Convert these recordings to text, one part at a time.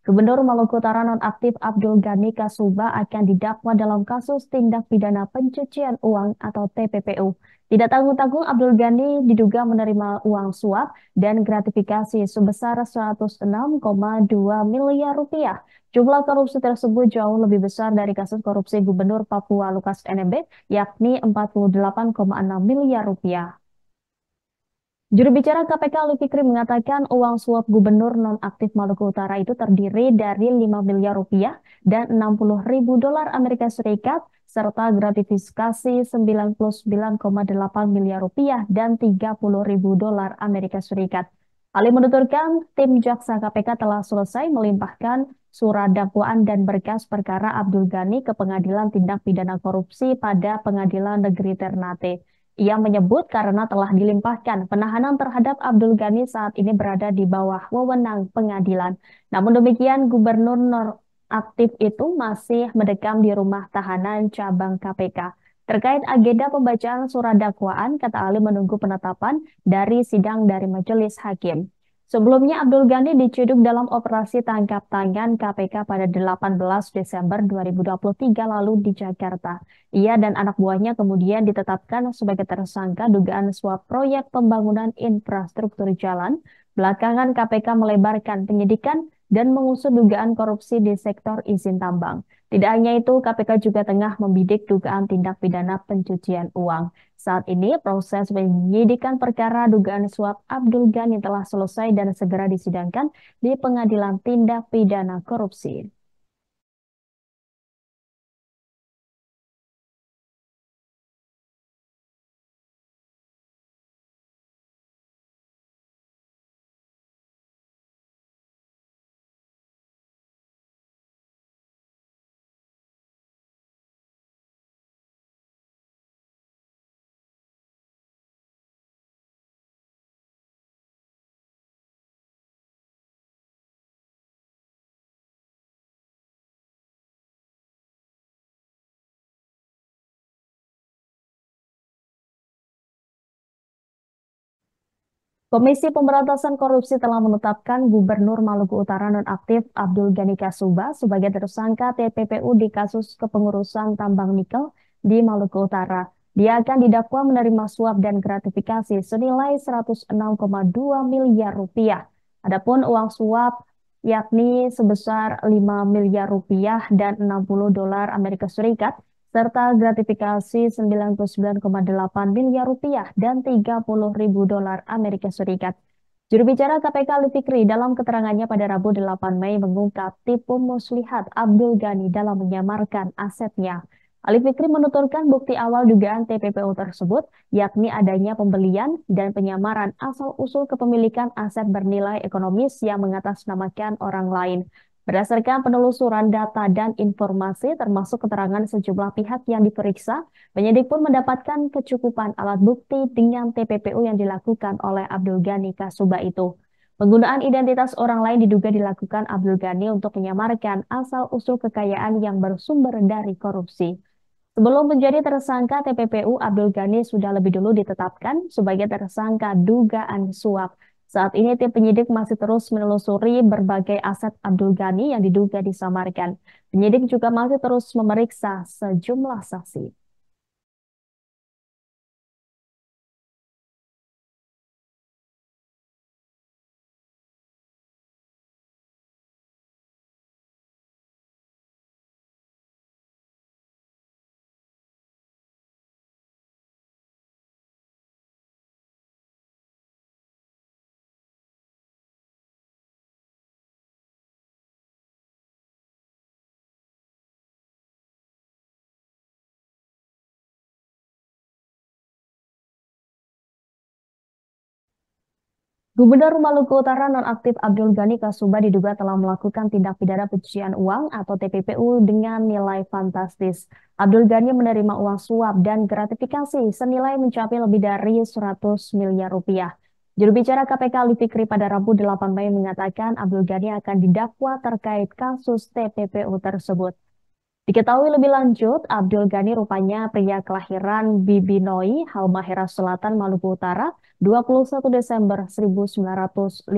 Gubernur Maluku Utara nonaktif Abdul Ghani Kasuba akan didakwa dalam kasus tindak pidana pencucian uang atau TPPU. Tidak tanggung-tanggung, Abdul Ghani diduga menerima uang suap dan gratifikasi sebesar 106,2 miliar rupiah. Jumlah korupsi tersebut jauh lebih besar dari kasus korupsi Gubernur Papua Lukas NMB, yakni 48,6 miliar rupiah. Juru bicara KPK Ali Fikri mengatakan uang suap gubernur nonaktif Maluku Utara itu terdiri dari 5 miliar rupiah dan 60 ribu dolar Amerika Serikat serta gratifikasi 99,8 miliar rupiah dan 30 ribu dolar Amerika Serikat. Ali menuturkan tim jaksa KPK telah selesai melimpahkan surat dakwaan dan berkas perkara Abdul Ghani ke Pengadilan Tindak Pidana Korupsi pada Pengadilan Negeri Ternate. Ia menyebut karena telah dilimpahkan penahanan terhadap Abdul Ghani saat ini berada di bawah wewenang pengadilan. Namun demikian, Gubernur nonaktif itu masih mendekam di rumah tahanan cabang KPK. Terkait agenda pembacaan surat dakwaan, kata Ali menunggu penetapan dari sidang dari majelis hakim. Sebelumnya, Abdul Ghani diciduk dalam operasi tangkap tangan KPK pada 18 Desember 2023 lalu di Jakarta. Ia dan anak buahnya kemudian ditetapkan sebagai tersangka dugaan suap proyek pembangunan infrastruktur jalan. Belakangan KPK melebarkan penyidikan dan mengusut dugaan korupsi di sektor izin tambang. Tidak hanya itu, KPK juga tengah membidik dugaan tindak pidana pencucian uang. Saat ini, proses penyidikan perkara dugaan suap Abdul Ghani telah selesai dan segera disidangkan di Pengadilan Tindak Pidana Korupsi. Komisi Pemberantasan Korupsi telah menetapkan Gubernur Maluku Utara nonaktif Abdul Ghani Kasuba sebagai tersangka TPPU di kasus kepengurusan tambang nikel di Maluku Utara. Dia akan didakwa menerima suap dan gratifikasi senilai 106,2 miliar rupiah. Adapun uang suap yakni sebesar 5 miliar rupiah dan 60 dolar Amerika Serikat serta gratifikasi 99,8 miliar rupiah dan 30 ribu dolar Amerika Serikat. Juru bicara KPK Ali Fikri dalam keterangannya pada Rabu 8 Mei mengungkap tipu muslihat Abdul Ghani dalam menyamarkan asetnya. Ali Fikri menuturkan bukti awal dugaan TPPU tersebut, yakni adanya pembelian dan penyamaran asal-usul kepemilikan aset bernilai ekonomis yang mengatasnamakan orang lain. Berdasarkan penelusuran data dan informasi termasuk keterangan sejumlah pihak yang diperiksa, penyidik pun mendapatkan kecukupan alat bukti dengan TPPU yang dilakukan oleh Abdul Ghani Kasuba itu. Penggunaan identitas orang lain diduga dilakukan Abdul Ghani untuk menyamarkan asal-usul kekayaan yang bersumber dari korupsi. Sebelum menjadi tersangka TPPU, Abdul Ghani sudah lebih dulu ditetapkan sebagai tersangka dugaan suap. Saat ini tim penyidik masih terus menelusuri berbagai aset Abdul Ghani yang diduga disamarkan. Penyidik juga masih terus memeriksa sejumlah saksi. Gubernur Maluku Utara nonaktif Abdul Ghani Kasuba diduga telah melakukan tindak pidana pencucian uang atau TPPU dengan nilai fantastis. Abdul Ghani menerima uang suap dan gratifikasi senilai mencapai lebih dari 100 miliar rupiah. Juru bicara KPK Ali Fikri pada Rabu 8 Mei mengatakan Abdul Ghani akan didakwa terkait kasus TPPU tersebut. Diketahui lebih lanjut, Abdul Ghani rupanya pria kelahiran Bibinoi, Halmahera Selatan, Maluku Utara, 21 Desember 1951.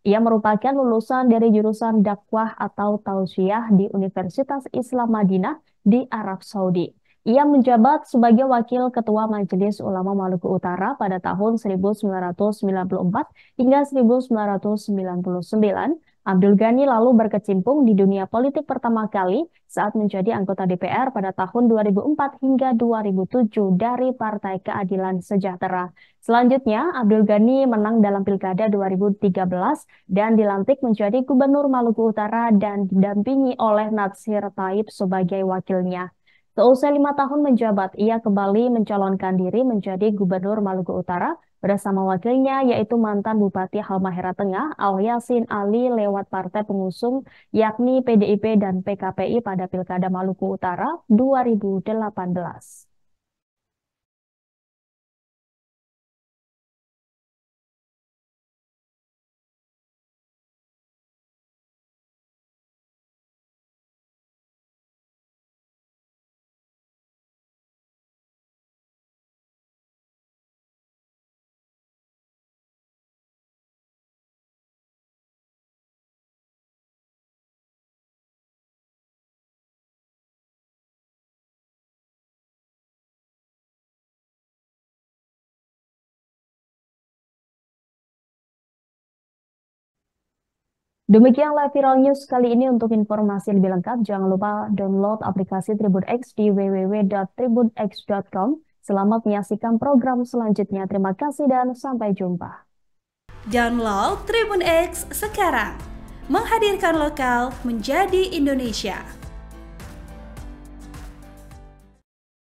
Ia merupakan lulusan dari jurusan dakwah atau tausiah di Universitas Islam Madinah di Arab Saudi. Ia menjabat sebagai Wakil Ketua Majelis Ulama Maluku Utara pada tahun 1994 hingga 1999. Abdul Ghani lalu berkecimpung di dunia politik pertama kali saat menjadi anggota DPR pada tahun 2004 hingga 2007 dari Partai Keadilan Sejahtera. Selanjutnya, Abdul Ghani menang dalam Pilkada 2013 dan dilantik menjadi Gubernur Maluku Utara dan didampingi oleh Natsir Taib sebagai wakilnya. Seusai 5 tahun menjabat, ia kembali mencalonkan diri menjadi Gubernur Maluku Utara bersama wakilnya yaitu mantan Bupati Halmahera Tengah Al Yasin Ali lewat partai pengusung yakni PDIP dan PKPI pada Pilkada Maluku Utara 2018. Demikian live viral news kali ini. Untuk informasi lebih lengkap, jangan lupa download aplikasi Tribun X di www.tribunx.com. Selamat menyaksikan program selanjutnya. Terima kasih dan sampai jumpa. Download Tribun X sekarang, menghadirkan lokal menjadi Indonesia.